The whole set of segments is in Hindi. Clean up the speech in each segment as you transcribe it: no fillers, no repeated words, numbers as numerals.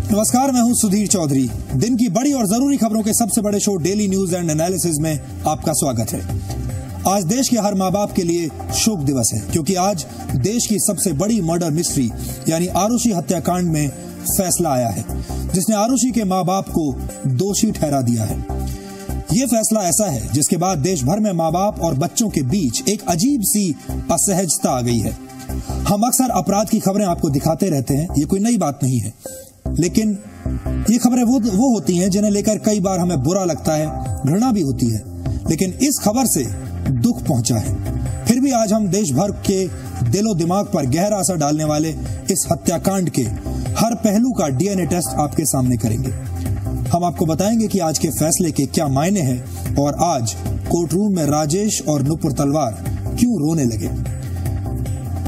नमस्कार, मैं हूं सुधीर चौधरी। दिन की बड़ी और जरूरी खबरों के सबसे बड़े show daily news and analysis में आपका स्वागत है। आज देश के हर माँ बाप के लिए शोक दिवस है, क्योंकि आज देश की सबसे बड़ी मर्डर मिस्ट्री यानी आरुषि हत्याकांड में फैसला आया है, जिसने आरुषि के माँ बाप को दोषी ठहरा दिया है। ये फैसला ऐसा है जिसके बाद देश भर में माँ बाप और बच्चों के बीच एक अजीब सी असहजता आ गई है। हम अक्सर अपराध की खबरें आपको दिखाते रहते हैं, ये कोई नई बात नहीं है, लेकिन ये खबरें वो होती हैं जिन्हें लेकर कई बार हमें बुरा लगता है, घृणा भी होती है, लेकिन इस खबर से दुख पहुंचा है। फिर भी आज हम देश भर के दिलो दिमाग पर गहरा असर डालने वाले इस हत्याकांड के हर पहलू का डीएनए टेस्ट आपके सामने करेंगे। हम आपको बताएंगे कि आज के फैसले के क्या मायने हैं और आज कोर्ट रूम में राजेश और नुपुर तलवार क्यों रोने लगे।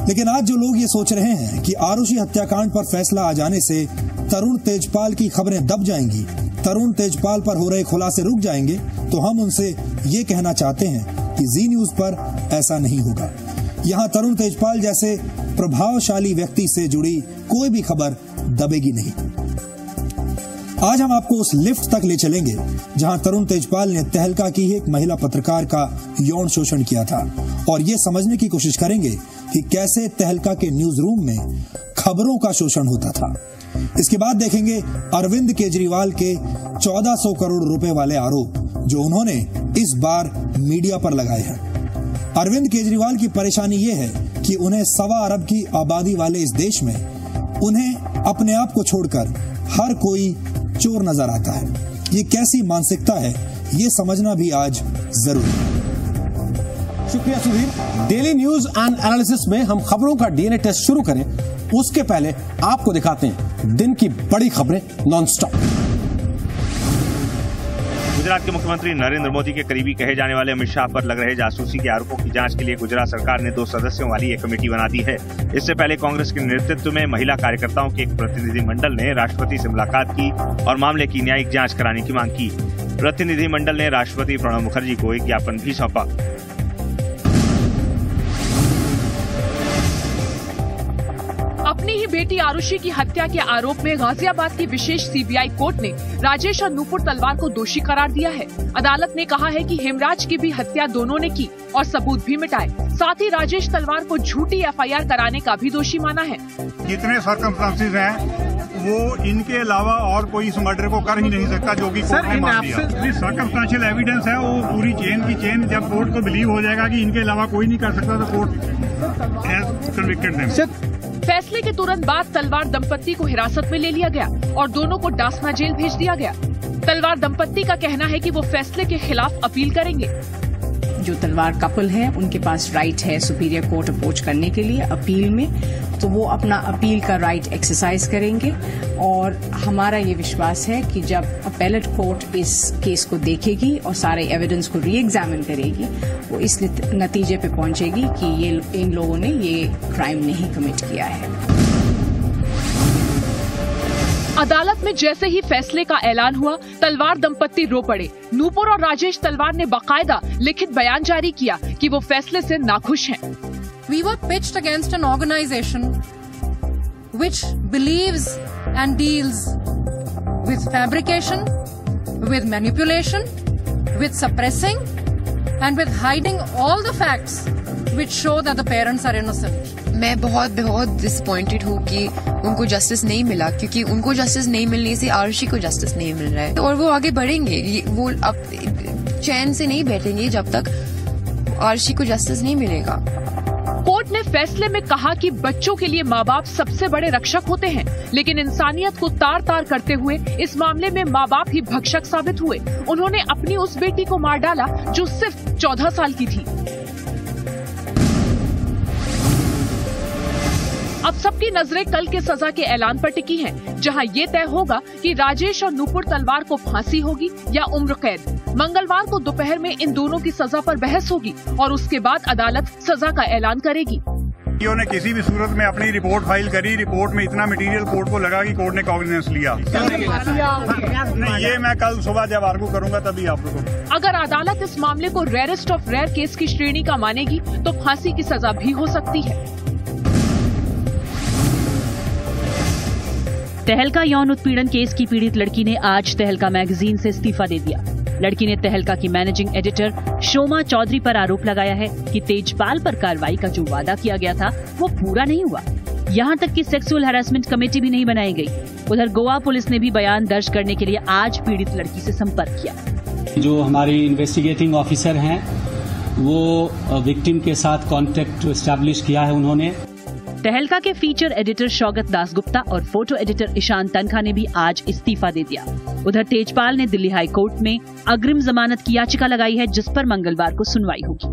लेकिन आज जो लोग ये सोच रहे हैं कि आरुषि हत्याकांड पर फैसला आ जाने से तरुण तेजपाल की खबरें दब जाएंगी, तरुण तेजपाल पर हो रहे खुलासे रुक जाएंगे, तो हम उनसे ये कहना चाहते हैं कि जी न्यूज पर ऐसा नहीं होगा। यहाँ तरुण तेजपाल जैसे प्रभावशाली व्यक्ति से जुड़ी कोई भी खबर दबेगी नहीं। आज हम आपको उस लिफ्ट तक ले चलेंगे जहां तरुण तेजपाल ने तहलका की एक महिला पत्रकार का यौन शोषण किया था, और ये समझने की कोशिश करेंगे कि कैसे तहलका के न्यूज रूम में खबरों का शोषण होता था। इसके बाद देखेंगे अरविंद केजरीवाल के 1400 करोड़ रुपए वाले आरोप जो उन्होंने इस बार मीडिया पर लगाए हैं। अरविंद केजरीवाल की परेशानी ये है कि उन्हें 1.25 अरब की आबादी वाले इस देश में उन्हें अपने आप को छोड़कर हर कोई चोर नजर आता है। ये कैसी मानसिकता है, ये समझना भी आज जरूरी है। शुक्रिया Sudhir. Daily news and analysis में हम खबरों का डीएनए टेस्ट शुरू करें उसके पहले आपको दिखाते हैं दिन की बड़ी खबरें नॉनस्टॉप। गुजरात के मुख्यमंत्री नरेंद्र मोदी के करीबी कहे जाने वाले अमित शाह पर लग रहे जासूसी के आरोपों की जांच के लिए गुजरात सरकार ने 2 सदस्यों वाली एक कमेटी बना दी है। इससे पहले कांग्रेस के नेतृत्व में महिला कार्यकर्ताओं के एक प्रतिनिधिमंडल ने राष्ट्रपति से मुलाकात की और मामले की न्यायिक जांच कराने की मांग की। प्रतिनिधिमंडल ने राष्ट्रपति प्रणब मुखर्जी को एक ज्ञापन भी सौंपा। अपनी ही बेटी आरुषि की हत्या के आरोप में गाजियाबाद की विशेष सीबीआई कोर्ट ने राजेश और नुपुर तलवार को दोषी करार दिया है। अदालत ने कहा है कि हेमराज की भी हत्या दोनों ने की और सबूत भी मिटाए। साथ ही राजेश तलवार को झूठी एफआईआर कराने का भी दोषी माना है। जितने सर्कमस्टांसेस हैं वो इनके अलावा और कोई इस मर्डर को कर ही नहीं सकता, जो कि कोर्ट ने मान दिया। सर्कमस्टांशियल एविडेंस है, वो पूरी चेन की चेन जब कोर्ट को बिलीव हो जाएगा कि इनके अलावा कोई नहीं कर सकता, तो कोर्ट हैज कन्विक्टेड देम। फैसले के तुरंत बाद तलवार दंपत्ति को हिरासत में ले लिया गया और दोनों को डासना जेल भेज दिया गया। तलवार दंपत्ति का कहना है कि वो फैसले के खिलाफ अपील करेंगे। जो तलवार कपल है उनके पास राइट है सुपीरियर कोर्ट अप्रोच करने के लिए अपील में, तो वो अपना अपील का राइट एक्सरसाइज करेंगे। और हमारा ये विश्वास है कि जब अपेलेट कोर्ट इस केस को देखेगी और सारे एविडेंस को री एग्जामिन करेगी, वो इस नतीजे पे पहुंचेगी कि इन लोगों ने ये क्राइम नहीं कमिट किया है। अदालत में जैसे ही फैसले का ऐलान हुआ, तलवार दंपत्ति रो पड़े। नुपुर और राजेश तलवार ने बाकायदा लिखित बयान जारी किया कि वो फैसले से नाखुश हैं। We were pitched against an organization which believes and deals with fabrication, with manipulation, with suppressing and with hiding all the facts which show that the parents are innocent. मैं बहुत डिसअपॉइंटेड हूँ कि उनको जस्टिस नहीं मिला, क्योंकि उनको जस्टिस नहीं मिलने से आरुषि को जस्टिस नहीं मिल रहा है, और वो आगे बढ़ेंगे। वो अब चैन से नहीं बैठेंगे जब तक आरुषि को जस्टिस नहीं मिलेगा। कोर्ट ने फैसले में कहा कि बच्चों के लिए माँ बाप सबसे बड़े रक्षक होते हैं, लेकिन इंसानियत को तार तार करते हुए इस मामले में माँ बाप ही भक्षक साबित हुए। उन्होंने अपनी उस बेटी को मार डाला जो सिर्फ 14 साल की थी। अब सबकी नजरें कल के सजा के ऐलान पर टिकी हैं, जहां ये तय होगा कि राजेश और नुपुर तलवार को फांसी होगी या उम्र कैद। मंगलवार को दोपहर में इन दोनों की सजा पर बहस होगी और उसके बाद अदालत सजा का ऐलान करेगी। ने किसी भी सूरत में अपनी रिपोर्ट फाइल करी, रिपोर्ट में इतना मटेरियल कोर्ट को लगा कि कोर्ट ने कॉग्निजेंस लिया। नहीं, ये मैं कल सुबह जब आर्गू करूंगा तभी आप लोगों को। अगर अदालत इस मामले को रेयरेस्ट ऑफ रेयर केस की श्रेणी का मानेगी तो फांसी की सजा भी हो सकती है। तहलका यौन उत्पीड़न केस की पीड़ित लड़की ने आज तहलका मैगजीन से इस्तीफा दे दिया। लड़की ने तहलका की मैनेजिंग एडिटर शोमा चौधरी पर आरोप लगाया है कि तेजपाल पर कार्रवाई का जो वादा किया गया था वो पूरा नहीं हुआ। यहाँ तक कि सेक्सुअल हैरेसमेंट कमेटी भी नहीं बनाई गई। उधर गोवा पुलिस ने भी बयान दर्ज करने के लिए आज पीड़ित लड़की से संपर्क किया। जो हमारी इन्वेस्टिगेटिंग ऑफिसर हैं वो विक्टिम के साथ कांटेक्ट एस्टैब्लिश किया है उन्होंने। तहलका के फीचर एडिटर शौकत दासगुप्ता और फोटो एडिटर ईशान तनखा ने भी आज इस्तीफा दे दिया। उधर तेजपाल ने दिल्ली हाई कोर्ट में अग्रिम जमानत की याचिका लगाई है, जिस पर मंगलवार को सुनवाई होगी।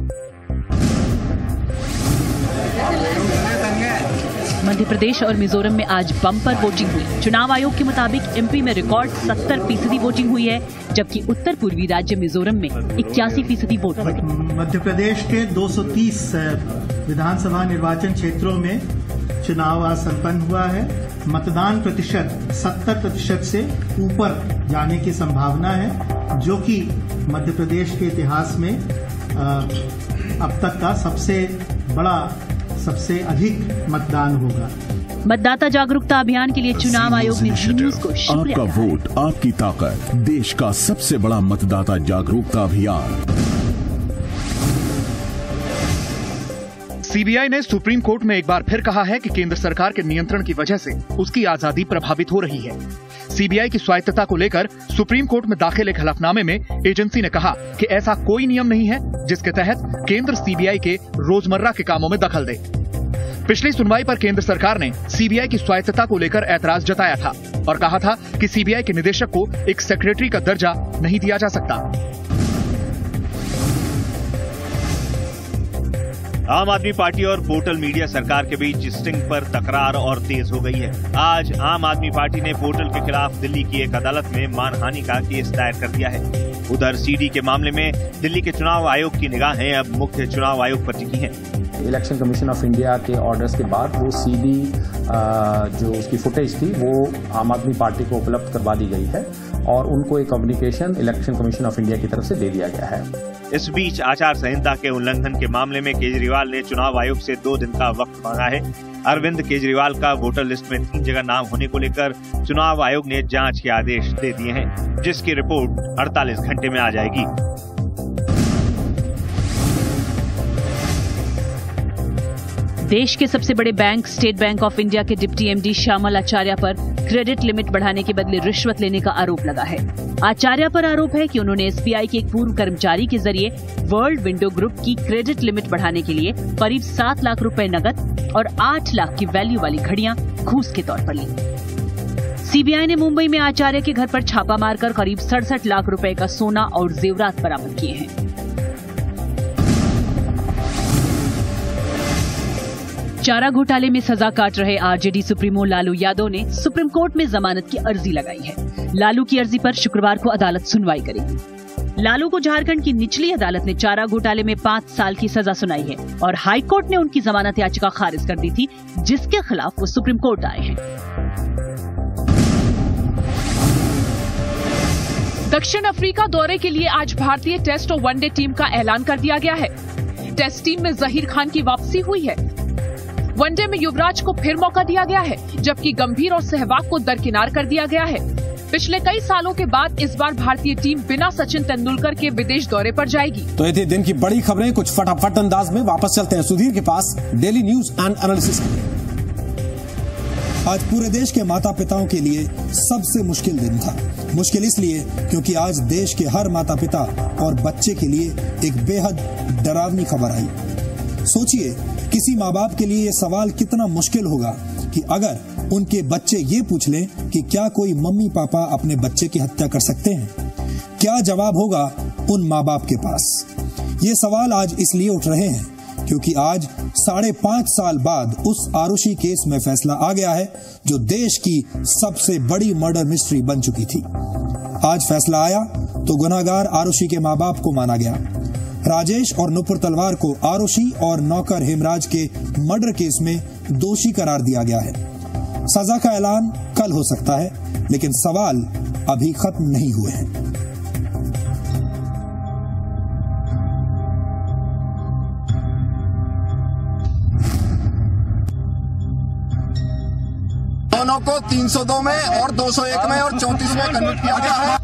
मध्य प्रदेश और मिजोरम में आज बम्पर वोटिंग हुई। चुनाव आयोग के मुताबिक एमपी में रिकॉर्ड 70% वोटिंग हुई है, जबकि उत्तर पूर्वी राज्य मिजोरम में 81% वोट हुए। मध्य प्रदेश के 230 विधानसभा निर्वाचन क्षेत्रों में चुनाव आज संपन्न हुआ है। मतदान प्रतिशत 70% से ऊपर जाने की संभावना है, जो कि मध्य प्रदेश के इतिहास में अब तक का सबसे अधिक मतदान होगा। मतदाता जागरूकता अभियान के लिए चुनाव आयोग ने न्यूज को शुक्रिया। आपका वोट आपकी ताकत, देश का सबसे बड़ा मतदाता जागरूकता अभियान। सीबीआई ने सुप्रीम कोर्ट में एक बार फिर कहा है कि केंद्र सरकार के नियंत्रण की वजह से उसकी आजादी प्रभावित हो रही है। सीबीआई की स्वायत्तता को लेकर सुप्रीम कोर्ट में दाखिल एक हलफनामे में एजेंसी ने कहा कि ऐसा कोई नियम नहीं है जिसके तहत केंद्र सीबीआई के रोजमर्रा के कामों में दखल दे। पिछली सुनवाई पर केंद्र सरकार ने सीबीआई की स्वायत्तता को लेकर ऐतराज जताया था और कहा था कि सीबीआई के निदेशक को एक सेक्रेटरी का दर्जा नहीं दिया जा सकता। आम आदमी पार्टी और पोर्टल मीडिया सरकार के बीच स्टिंग पर तकरार और तेज हो गई है। आज आम आदमी पार्टी ने पोर्टल के खिलाफ दिल्ली की एक अदालत में मानहानि का केस दायर कर दिया है। उधर सीडी के मामले में दिल्ली के चुनाव आयोग की निगाहें अब मुख्य चुनाव आयोग पर टिकी हैं। इलेक्शन कमीशन ऑफ इंडिया के ऑर्डर्स के बाद वो सीडी जो उसकी फुटेज थी वो आम आदमी पार्टी को उपलब्ध करवा दी गई है और उनको एक communication election commission of India की तरफ से दे दिया गया है। इस बीच आचार संहिता के उल्लंघन के मामले में केजरीवाल ने चुनाव आयोग से 2 दिन का वक्त मांगा है। अरविंद केजरीवाल का वोटर लिस्ट में 3 जगह नाम होने को लेकर चुनाव आयोग ने जांच के आदेश दे दिए हैं, जिसकी रिपोर्ट 48 घंटे में आ जाएगी। देश के सबसे बड़े bank state bank of India के डिप्टी एमडी श्यामल आचार्य पर क्रेडिट लिमिट बढ़ाने के बदले रिश्वत लेने का आरोप लगा है। आचार्य पर आरोप है कि उन्होंने एसबीआई के एक पूर्व कर्मचारी के जरिए वर्ल्ड विंडो ग्रुप की क्रेडिट लिमिट बढ़ाने के लिए करीब 7 लाख रुपए नकद और 8 लाख की वैल्यू वाली घड़ियां घूस के तौर पर ली। सीबीआई ने मुंबई में आचार्य के घर पर छापा मारकर करीब 67 लाख रुपए का सोना और जेवरात बरामद किए हैं। चारा घोटाले में सजा काट रहे आरजेडी सुप्रीमो लालू यादव ने सुप्रीम कोर्ट में जमानत की अर्जी लगाई है। लालू की अर्जी पर शुक्रवार को अदालत सुनवाई करेगी। लालू को झारखंड की निचली अदालत ने चारा घोटाले में 5 साल की सजा सुनाई है और हाई कोर्ट ने उनकी जमानत याचिका खारिज कर दी थी, जिसके खिलाफ वो सुप्रीम कोर्ट आए हैं। दक्षिण अफ्रीका दौरे के लिए आज भारतीय टेस्ट और वनडे टीम का ऐलान कर दिया गया है। टेस्ट टीम में जहीर खान की वापसी हुई है। वनडे में युवराज को फिर मौका दिया गया है, जबकि गंभीर और सहवाग को दरकिनार कर दिया गया है। पिछले कई सालों के बाद इस बार भारतीय टीम बिना सचिन तेंदुलकर के विदेश दौरे पर जाएगी। तो ये थी दिन की बड़ी खबरें। कुछ फटाफट अंदाज में वापस चलते हैं सुधीर के पास डेली न्यूज एंड एनालिसिस के लिए। आज पूरे देश के माता पिताओं के लिए सबसे मुश्किल दिन था। मुश्किल इसलिए क्योंकि आज देश के हर माता पिता और बच्चे के लिए एक बेहद डरावनी खबर आई। सोचिए, किसी माँ बाप के लिए ये सवाल कितना मुश्किल होगा कि अगर उनके बच्चे ये पूछ लें कि क्या कोई मम्मी पापा अपने बच्चे की हत्या कर सकते हैं, क्या जवाब होगा उन माँ बाप के पास। ये सवाल आज इसलिए उठ रहे हैं क्योंकि आज 5.5 साल बाद उस आरुषि केस में फैसला आ गया है जो देश की सबसे बड़ी मर्डर मिस्ट्री बन चुकी थी। आज फैसला आया तो गुनहगार आरुषि के माँ बाप को माना गया राजेश और नुपुर तलवार को आरुषि और नौकर हेमराज के मर्डर केस में दोषी करार दिया गया है। सजा का ऐलान कल हो सकता है, लेकिन सवाल अभी खत्म नहीं हुए हैं। दोनों को 302 में और 201 में और 34 में कन्विक्ट किया गया है।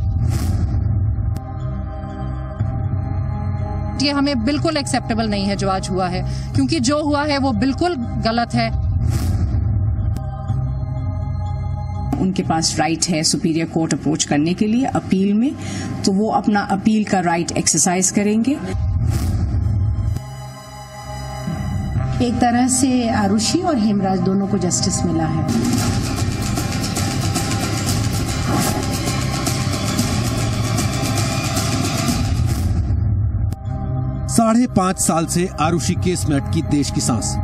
ये हमें बिल्कुल एक्सेप्टेबल नहीं है जो आज हुआ है, क्योंकि जो हुआ है वो बिल्कुल गलत है। उनके पास राइट है सुपीरियर कोर्ट अप्रोच करने के लिए अपील में, तो वो अपना अपील का राइट एक्सरसाइज करेंगे। एक तरह से आरुषि और हेमराज दोनों को जस्टिस मिला है। साढ़े 5 साल से आरुषि केस में अटकी देश की सांस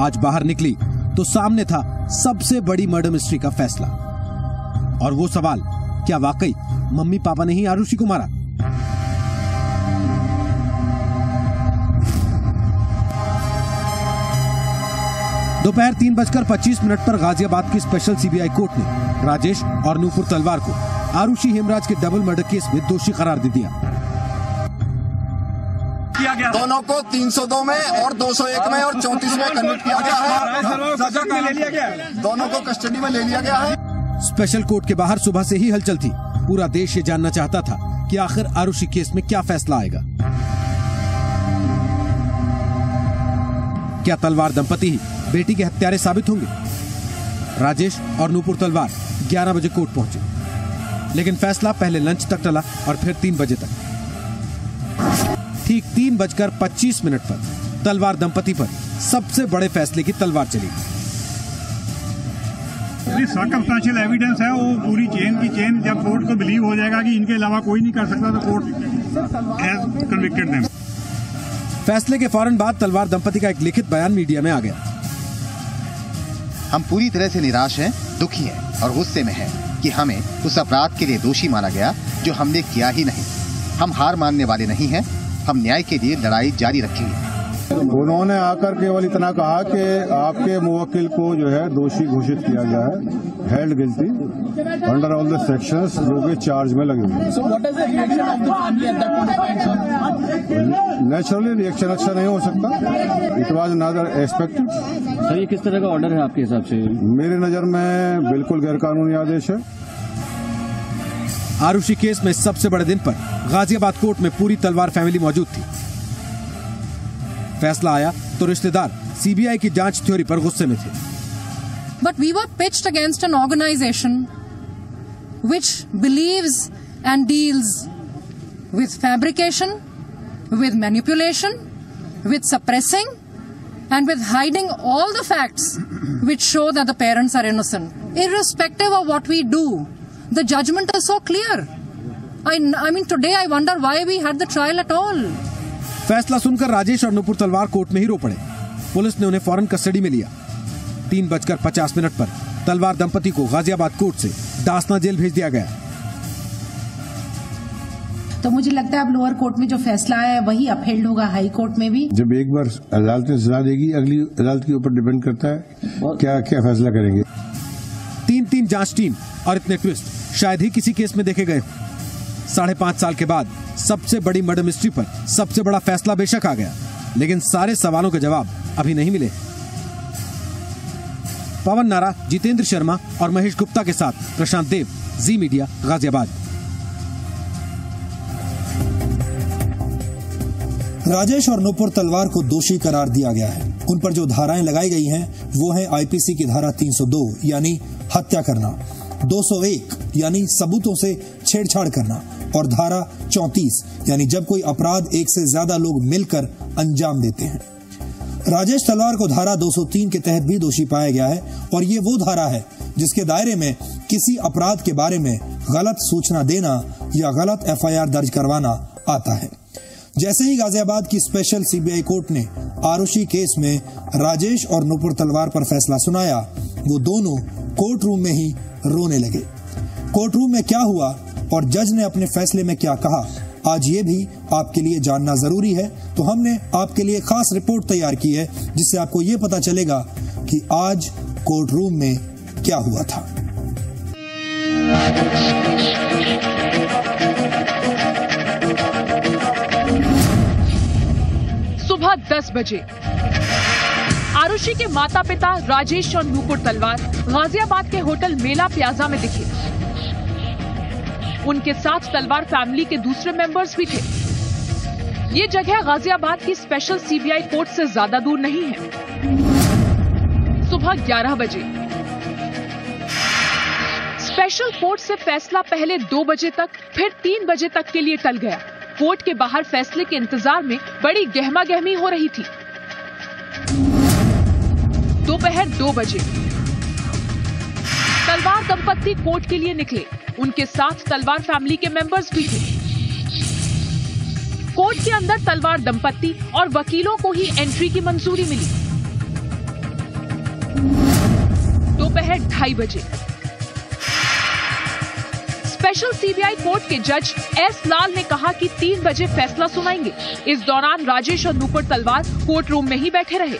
आज बाहर निकली तो सामने था सबसे बड़ी मर्डर मिस्ट्री का फैसला। और वो सवाल, क्या वाकई मम्मी पापा ने ही आरुषि को मारा? दोपहर 3:25 पर गाजियाबाद की स्पेशल सीबीआई कोर्ट ने राजेश और नुपुर तलवार को आरुषि हेमराज के डबल मर्डर केस में दोषी करार दे दिया। दोनों को 302 में और 201 में और 34 में कन्विक्ट किया गया है। दोनों को कस्टडी में ले लिया गया है। स्पेशल कोर्ट के बाहर सुबह से ही हलचल थी। पूरा देश ये जानना चाहता था कि आखिर आरुषि केस में क्या फैसला आएगा। क्या तलवार दंपति ही बेटी के हत्यारे साबित होंगे? राजेश और नुपुर तलवार 11 बजे कोर्ट पहुंचे, लेकिन फैसला पहले लंच तक टला और फिर 3 बजे तक। ठीक 3:25 पर तलवार दंपति पर सबसे बड़े फैसले की तलवार चली। सर्कमस्टेंशियल एविडेंस है, वो पूरी चेन की चेन जब कोर्ट को बिलीव हो जाएगा कि इनके अलावा कोई नहीं कर सकता, तो कोर्ट हैज कन्विक्टेड देम। फैसले के फौरन बाद तलवार दंपति का एक लिखित बयान मीडिया में आ गया। हम पूरी तरह से निराश हैं, दुखी हैं और गुस्से में हैं कि हमें उस अपराध के लिए दोषी माना गया जो हमने किया ही नहीं। हम हार मानने वाले नहीं हैं, हम न्याय के लिए लड़ाई जारी रखेंगे। उन्होंने आकर केवल इतना कहा कि आपके मुवक्किल को जो है दोषी घोषित किया गया है, held guilty under all the sections जो कि चार्ज में लगे हुए। नेचुरली रिएक्शन अच्छा नहीं हो सकता। It was not expected. Sir, ये किस तरह का ऑर्डर है आपके हिसाब से? मेरी नजर में बिल्कुल गैरकानूनी आदेश है। आरुषि केस में सबसे बड़े दिन पर गाजियाबाद कोर्ट में पूरी तलवार फैमिली मौजूद थी। फैसला आया तो रिश्तेदार सीबीआई की जांच थ्योरी पर गुस्से में थे। But we were pitched against an organization which believes and deals with fabrication, with manipulation, with suppressing, and with hiding all the facts which show that the parents are innocent. Irrespective of what we do, the judgment is so clear. I mean, today I wonder why we had the trial at all. फैसला सुनकर राजेश और नुपुर तलवार कोर्ट में ही रो पड़े। पुलिस ने उन्हें फौरन कस्टडी में लिया। 3:50 पर तलवार दंपति को गाजियाबाद कोर्ट से दासना जेल भेज दिया गया। तो मुझे लगता है अब लोअर कोर्ट में जो फैसला आया है वही अपहेल्ड होगा हाई कोर्ट में भी। जब एक बार अदालत ने सजा देगी, अगली अदालत के ऊपर डिपेंड करता है क्या क्या फैसला करेंगे। 3 जांच टीम और इतने ट्विस्ट शायद ही किसी केस में देखे गए। 5.5 साल के बाद सबसे बड़ी मर्डर मिस्ट्री पर सबसे बड़ा फैसला बेशक आ गया, लेकिन सारे सवालों के जवाब अभी नहीं मिले। पवन नारा, जितेंद्र शर्मा और महेश गुप्ता के साथ प्रशांत देव, जी मीडिया, गाजियाबाद। राजेश और नुपुर तलवार को दोषी करार दिया गया है। उन पर जो धाराएं लगाई गई हैं वो है आईपीसी की धारा 302 यानी हत्या करना, 201 यानी सबूतों से छेड़छाड़ करना और धारा 34 यानी जब कोई अपराध एक से ज्यादा लोग मिलकर अंजाम देते हैं। राजेश तलवार को धारा 203 के तहत भी दोषी पाया गया है और ये वो धारा है जिसके दायरे में किसी अपराध के बारे में गलत सूचना देना या गलत एफआईआर दर्ज करवाना आता है। जैसे ही गाजियाबाद की स्पेशल सीबीआई कोर्ट ने आरुषि केस में राजेश और नुपुर तलवार पर फैसला सुनाया, वो दोनों कोर्ट रूम में ही रोने लगे। कोर्ट रूम में क्या हुआ और जज ने अपने फैसले में क्या कहा, आज ये भी आपके लिए जानना जरूरी है, तो हमने आपके लिए खास रिपोर्ट तैयार की है जिससे आपको ये पता चलेगा कि आज कोर्ट रूम में क्या हुआ था। सुबह 10 बजे आरुषि के माता पिता राजेश और नूपुर तलवार गाजियाबाद के होटल मेला प्लाजा में दिखे। उनके साथ तलवार फैमिली के दूसरे मेंबर्स भी थे। ये जगह गाजियाबाद की स्पेशल सीबीआई कोर्ट से ज्यादा दूर नहीं है। सुबह 11 बजे स्पेशल कोर्ट से फैसला पहले 2 बजे तक, फिर 3 बजे तक के लिए टल गया। कोर्ट के बाहर फैसले के इंतजार में बड़ी गहमागहमी हो रही थी। दोपहर 2 बजे तलवार दंपत्ति कोर्ट के लिए निकले। उनके साथ तलवार फैमिली के मेंबर्स भी थे। कोर्ट के अंदर तलवार दंपत्ति और वकीलों को ही एंट्री की मंजूरी मिली। दोपहर 2:30 बजे स्पेशल सीबीआई कोर्ट के जज एस लाल ने कहा कि 3 बजे फैसला सुनाएंगे। इस दौरान राजेश और नूपुर तलवार कोर्ट रूम में ही बैठे रहे।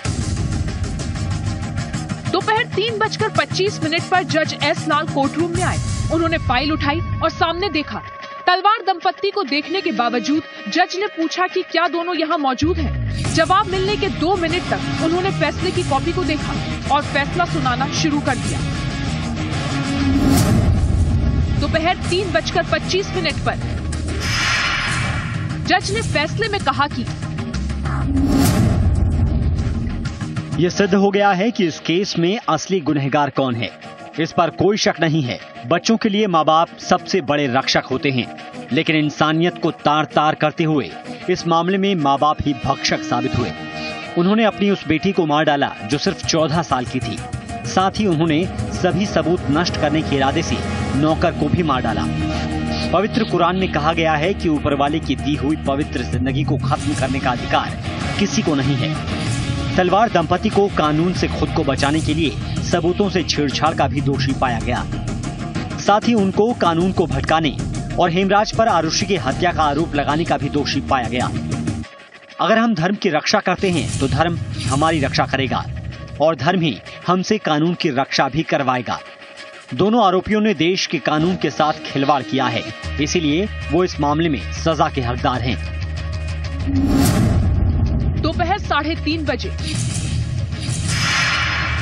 दोपहर 3:25 पर जज एस लाल कोर्ट रूम में आए। उन्होंने फाइल उठाई और सामने देखा। तलवार दंपत्ति को देखने के बावजूद जज ने पूछा कि क्या दोनों यहाँ मौजूद हैं। जवाब मिलने के 2 मिनट तक उन्होंने फैसले की कॉपी को देखा और फैसला सुनाना शुरू कर दिया। दोपहर 3:25 पर जज ने फैसले में कहा कि ये सिद्ध हो गया है कि इस केस में असली गुनहगार कौन है। इस पर कोई शक नहीं है। बच्चों के लिए माँ बाप सबसे बड़े रक्षक होते हैं, लेकिन इंसानियत को तार तार करते हुए इस मामले में माँ बाप ही भक्षक साबित हुए। उन्होंने अपनी उस बेटी को मार डाला जो सिर्फ 14 साल की थी। साथ ही उन्होंने सभी सबूत नष्ट करने के इरादे से नौकर को भी मार डाला। पवित्र कुरान में कहा गया है कि ऊपर वाले की दी हुई पवित्र जिंदगी को खत्म करने का अधिकार किसी को नहीं है। तलवार दंपति को कानून से खुद को बचाने के लिए सबूतों से छेड़छाड़ का भी दोषी पाया गया। साथ ही उनको कानून को भटकाने और हेमराज पर आरुषि की हत्या का आरोप लगाने का भी दोषी पाया गया। अगर हम धर्म की रक्षा करते हैं तो धर्म हमारी रक्षा करेगा और धर्म ही हमसे कानून की रक्षा भी करवाएगा। दोनों आरोपियों ने देश के कानून के साथ खिलवाड़ किया है, इसीलिए वो इस मामले में सजा के हकदार हैं। दोपहर 3:30 बजे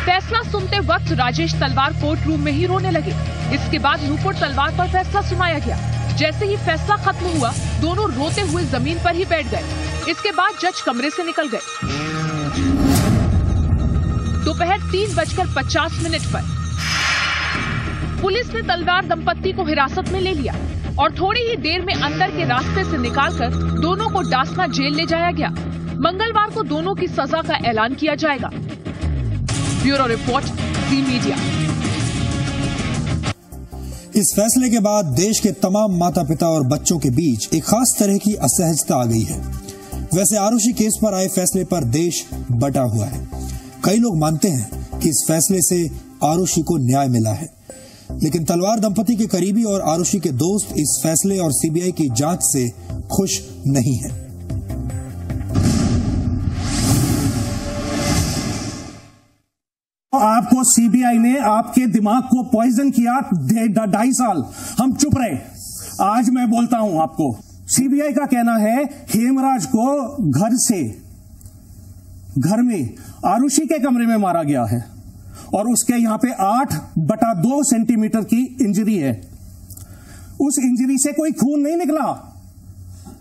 फैसला सुनते वक्त राजेश तलवार कोर्ट रूम में ही रोने लगे। इसके बाद नूपुर तलवार पर फैसला सुनाया गया। जैसे ही फैसला खत्म हुआ, दोनों रोते हुए जमीन पर ही बैठ गए। इसके बाद जज कमरे से निकल गए। दोपहर 3:50 पर पुलिस ने तलवार दंपत्ति को हिरासत में ले लिया और थोड़ी ही देर में अंदर के रास्ते से निकालकर दोनों को डासना जेल ले जाया गया। मंगलवार को दोनों की सजा का ऐलान किया जाएगा। ब्यूरो रिपोर्ट, ज़ी मीडिया। इस फैसले के बाद देश के तमाम माता पिता और बच्चों के बीच एक खास तरह की असहजता आ गई है। वैसे आरुषि केस पर आए फैसले पर देश बटा हुआ है। कई लोग मानते हैं कि इस फैसले से आरुषि को न्याय मिला है, लेकिन तलवार दंपति के करीबी और आरुषि के दोस्त इस फैसले और सीबीआई की जांच से खुश नहीं हैं। आपको सीबीआई ने आपके दिमाग को पॉइजन किया 2.5 साल, हम चुप रहे। आज मैं बोलता हूं आपको, सीबीआई का कहना है हेमराज को घर में आरुषि के कमरे में मारा गया है और उसके यहां पे 8/2 सेंटीमीटर की इंजरी है। उस इंजरी से कोई खून नहीं निकला।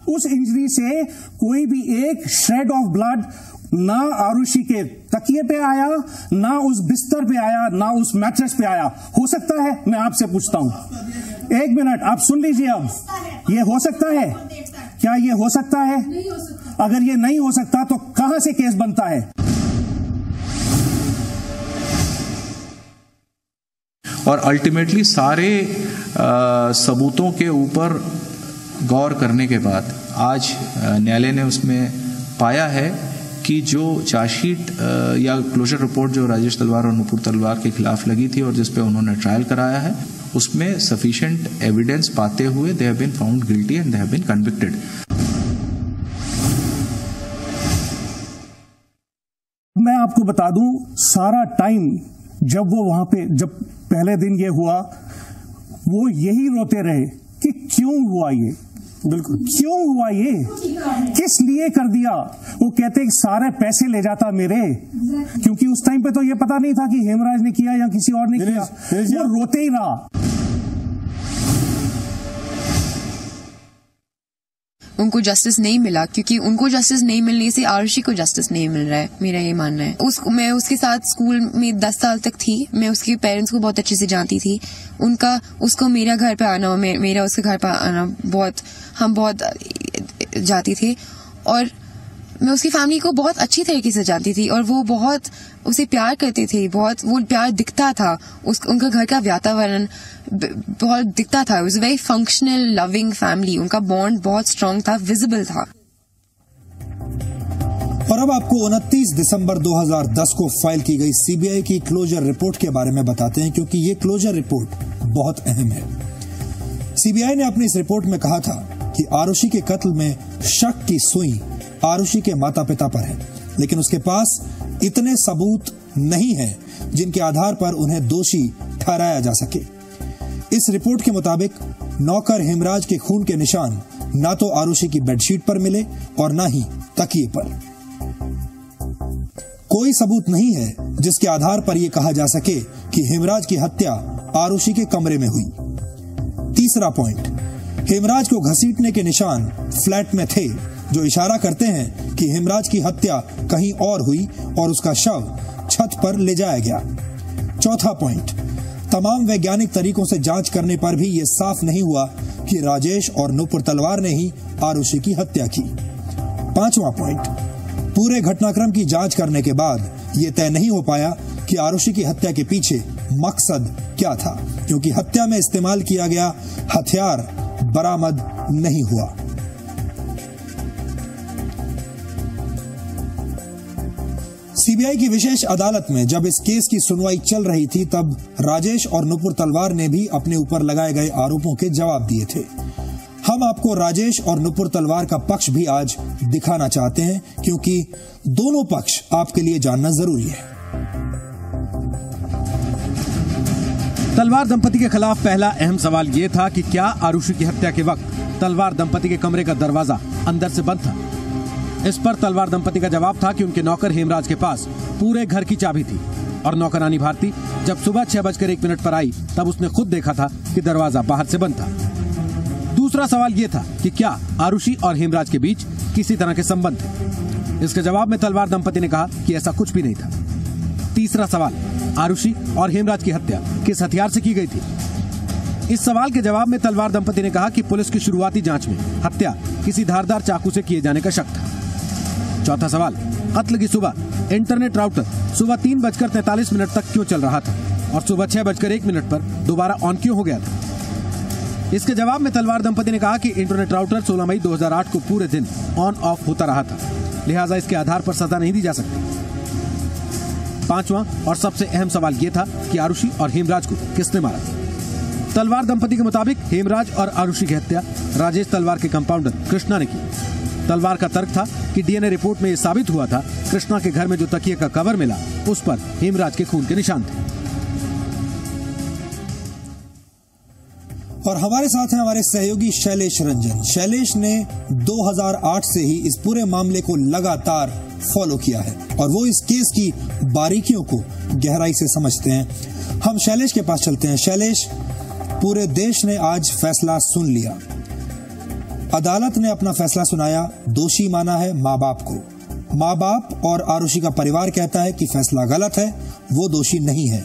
उस इंजरी से कोई भी एक श्रेड ऑफ ब्लड ना आरुषि के तकिए पे आया, ना उस बिस्तर पे आया, ना उस मैट्रेस पे आया। हो सकता है? मैं आपसे पूछता हूं, 1 मिनट आप सुन लीजिए। अब ये हो सकता है? क्या ये हो सकता है? अगर ये नहीं हो सकता तो कहां से केस बनता है? और अल्टीमेटली सारे सबूतों के ऊपर गौर करने के बाद आज न्यायालय ने उसमें पाया है कि जो चार्जशीट या क्लोजर रिपोर्ट जो राजेश तलवार और नूपुर तलवार के खिलाफ लगी थी और जिस पे उन्होंने ट्रायल कराया है, उसमें सफिशिएंट एविडेंस पाते हुए they have been found guilty and they have been convicted. मैं आपको बता दूं, सारा टाइम जब वो वहां पे, जब पहले दिन ये हुआ, वो यही रोते रहे कि क्यों हुआ ये, बिल्कुल क्यों हुआ ये, किस लिए कर दिया। वो कहते कि सारे पैसे ले जाता मेरे, क्योंकि उस टाइम पे तो ये पता नहीं था कि हेमराज ने किया या किसी और ने किया। वो रोते ही रहा। उनको जस्टिस नहीं मिला, क्योंकि उनको जस्टिस नहीं मिलने से आरुषि को जस्टिस नहीं मिल रहा है, मेरा ये मानना है। मैं उसके साथ स्कूल में 10 साल तक थी, मैं उसके पेरेंट्स को बहुत अच्छे से जानती थी। उसको मेरा घर पे आना, मेरा उसके घर पे आना, हम बहुत जाती थी, और मैं उसकी फैमिली को बहुत अच्छी तरीके से जानती थी, और वो बहुत उसे प्यार करते थे, बहुत वो प्यार दिखता था, उनका घर का वातावरण बहुत दिखता था। It was a very functional loving family, उनका बॉन्ड बहुत स्ट्रांग था, विजिबल था। और अब आपको 29 दिसंबर 2010 को फाइल की गई सीबीआई की क्लोजर रिपोर्ट के बारे में बताते हैं, क्योंकि ये क्लोजर रिपोर्ट बहुत अहम है। सीबीआई ने अपनी इस रिपोर्ट में कहा था कि आरुषि के कत्ल में शक की सुई आरुषि के माता पिता पर है, लेकिन उसके पास इतने सबूत नहीं हैं जिनके आधार पर उन्हें दोषी ठहराया जा सके। इस रिपोर्ट के मुताबिक नौकर हेमराज के खून के निशान ना तो आरुषि की बेडशीट पर मिले और ना ही तकिए पर। कोई सबूत नहीं है जिसके आधार पर यह कहा जा सके कि हेमराज की हत्या आरुषि के कमरे में हुई। तीसरा पॉइंट, हेमराज को घसीटने के निशान फ्लैट में थे, जो इशारा करते हैं कि हेमराज की हत्या कहीं और हुई और उसका शव छत पर ले जाया गया। चौथा पॉइंट, तमाम वैज्ञानिक तरीकों से जांच करने पर भी यह साफ नहीं हुआ कि राजेश और नुपुर तलवार ने ही आरुषि की हत्या की। पांचवा पॉइंट, पूरे घटनाक्रम की जांच करने के बाद यह तय नहीं हो पाया कि आरुषि की हत्या के पीछे मकसद क्या था, क्योंकि हत्या में इस्तेमाल किया गया हथियार बरामद नहीं हुआ। सीबीआई की विशेष अदालत में जब इस केस की सुनवाई चल रही थी, तब राजेश और नुपुर तलवार ने भी अपने ऊपर लगाए गए आरोपों के जवाब दिए थे। हम आपको राजेश और नुपुर तलवार का पक्ष भी आज दिखाना चाहते हैं, क्योंकि दोनों पक्ष आपके लिए जानना जरूरी है। तलवार दंपति के खिलाफ पहला अहम सवाल ये था कि क्या आरुषि की हत्या के वक्त तलवार दंपति के कमरे का दरवाजा अंदर से बंद था। इस पर तलवार दंपति का जवाब था कि उनके नौकर हेमराज के पास पूरे घर की चाबी थी, और नौकरानी भारती जब सुबह 6:01 पर आई तब उसने खुद देखा था कि दरवाजा बाहर से बंद था। दूसरा सवाल यह था कि क्या आरुषि और हेमराज के बीच किसी तरह के संबंध थे। इसके जवाब में तलवार दंपति ने कहा कि ऐसा कुछ भी नहीं था। तीसरा सवाल, आरुषि और हेमराज की हत्या किस हथियार से की गई थी। इस सवाल के जवाब में तलवार दंपति ने कहा कि पुलिस की शुरुआती जांच में हत्या किसी धारदार चाकू से किए जाने का शक था। चौथा सवाल, कत्ल की सुबह इंटरनेट राउटर सुबह 3:43 तक क्यों चल रहा था और सुबह 6:01 पर दोबारा ऑन क्यों हो गया था। इसके जवाब में तलवार दंपति ने कहा कि इंटरनेट राउटर 16 मई 2008 को पूरे दिन ऑन ऑफ होता रहा था, लिहाजा इसके आधार पर सजा नहीं दी जा सकती। पांचवा और सबसे अहम सवाल यह था कि आरुषि और हेमराज को किसने मारा। तलवार दंपति के मुताबिक हेमराज और आरुषि की हत्या राजेश तलवार के कंपाउंडर कृष्णा ने की। तलवार का तर्क था कि डीएनए रिपोर्ट में यह साबित हुआ था कृष्णा के घर में जो तकिए का कवर मिला उस पर हेमराज के खून के निशान थे। और हमारे साथ हैं हमारे सहयोगी शैलेश रंजन। शैलेश ने 2008 से ही इस पूरे मामले को लगातार फॉलो किया है और वो इस केस की बारीकियों को गहराई से समझते हैं। हम शैलेश के पास चलते हैं। शैलेश, पूरे देश ने आज फैसला सुन लिया। अदालत ने अपना फैसला सुनाया, दोषी माना है माँ बाप को। माँ बाप और आरुषि का परिवार कहता है कि फैसला गलत है, वो दोषी नहीं है।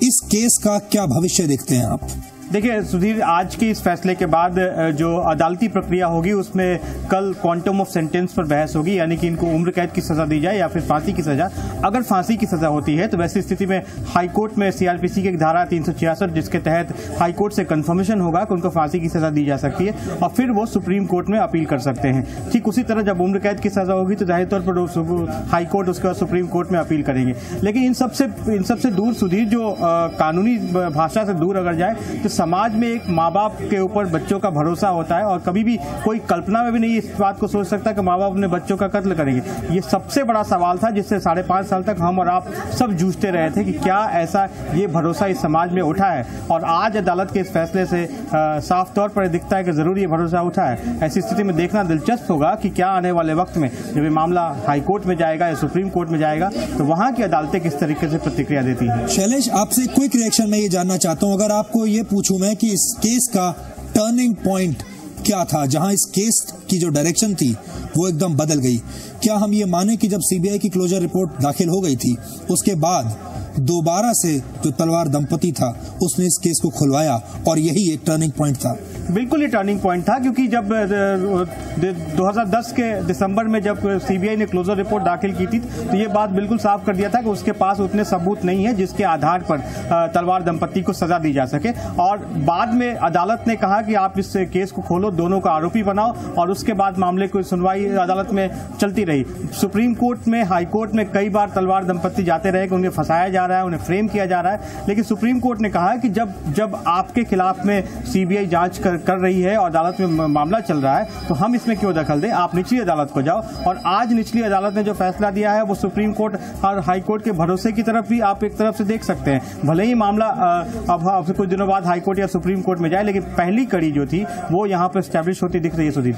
इस केस का क्या भविष्य देखते हैं आप? देखिए सुधीर, आज के इस फैसले के बाद जो अदालती प्रक्रिया होगी उसमें कल क्वांटम ऑफ सेंटेंस पर बहस होगी, यानी कि इनको उम्र कैद की सजा दी जाए या फिर फांसी की सजा। अगर फांसी की सजा होती है तो वैसी स्थिति में हाईकोर्ट में सीआरपीसी की धारा 366 जिसके तहत हाईकोर्ट से कंफर्मेशन होगा कि उनको फांसी की सजा दी जा सकती है और फिर वो सुप्रीम कोर्ट में अपील कर सकते हैं। ठीक उसी तरह जब उम्र कैद की सजा होगी तो जाहिर तौर पर हाईकोर्ट उसके बाद सुप्रीम कोर्ट में अपील करेंगे। लेकिन इन सबसे दूर सुधीर, जो कानूनी भाषा से दूर अगर जाए तो समाज में एक माँ बाप के ऊपर बच्चों का भरोसा होता है और कभी भी कोई कल्पना में भी नहीं इस बात को सोच सकता कि माँ बाप अपने बच्चों का कत्ल करेंगे। ये सबसे बड़ा सवाल था जिससे 5.5 साल तक हम और आप सब जूझते रहे थे कि क्या ऐसा ये भरोसा इस समाज में उठा है, और आज अदालत के इस फैसले से साफ तौर पर दिखता है कि जरूर ये भरोसा उठा है। ऐसी स्थिति में देखना दिलचस्प होगा कि क्या आने वाले वक्त में जब ये मामला हाईकोर्ट में जाएगा या सुप्रीम कोर्ट में जाएगा तो वहां की अदालतें किस तरीके से प्रतिक्रिया देती है। शैलेश, आपसे क्विक रिएक्शन में ये जानना चाहता हूं, अगर आपको ये पूछूं मैं कि इस केस का टर्निंग पॉइंट क्या था, जहां इस केस की जो डायरेक्शन थी वो एकदम बदल गई, क्या हम ये माने कि जब सीबीआई की क्लोजर रिपोर्ट दाखिल हो गई थी उसके बाद दोबारा से जो तलवार दंपति था उसने इस केस को खुलवाया और यही एक टर्निंग पॉइंट था? बिल्कुल ये टर्निंग पॉइंट था, क्योंकि जब 2010 के दिसंबर में जब सीबीआई ने क्लोजर रिपोर्ट दाखिल की थी तो ये बात बिल्कुल साफ कर दिया था कि उसके पास उतने सबूत नहीं है जिसके आधार पर तलवार दंपति को सजा दी जा सके। और बाद में अदालत ने कहा कि आप इस केस को खोलो, दोनों को आरोपी बनाओ, और उसके बाद मामले की सुनवाई अदालत में चलती रही। सुप्रीम कोर्ट में, हाई कोर्ट में कई बार तलवार दंपति जाते रहे कि उन्हें फंसाया जा रहा है, उन्हें फ्रेम किया जा रहा है, लेकिन सुप्रीम कोर्ट ने कहा कि जब आपके खिलाफ में सीबीआई जांच कर रही है और अदालत में मामला चल रहा है तो हम इसमें क्यों दखल दें, आप निचली अदालत को जाओ। और आज निचली अदालत ने जो फैसला दिया है वो सुप्रीम कोर्ट और हाई कोर्ट के भरोसे की तरफ भी आप एक तरफ से देख सकते हैं। भले ही मामला अब कुछ दिनों बाद हाई कोर्ट या सुप्रीम कोर्ट में जाए, लेकिन पहली कड़ी जो थी वो यहाँ पर एस्टैब्लिश होती दिख रही है। सुधीर,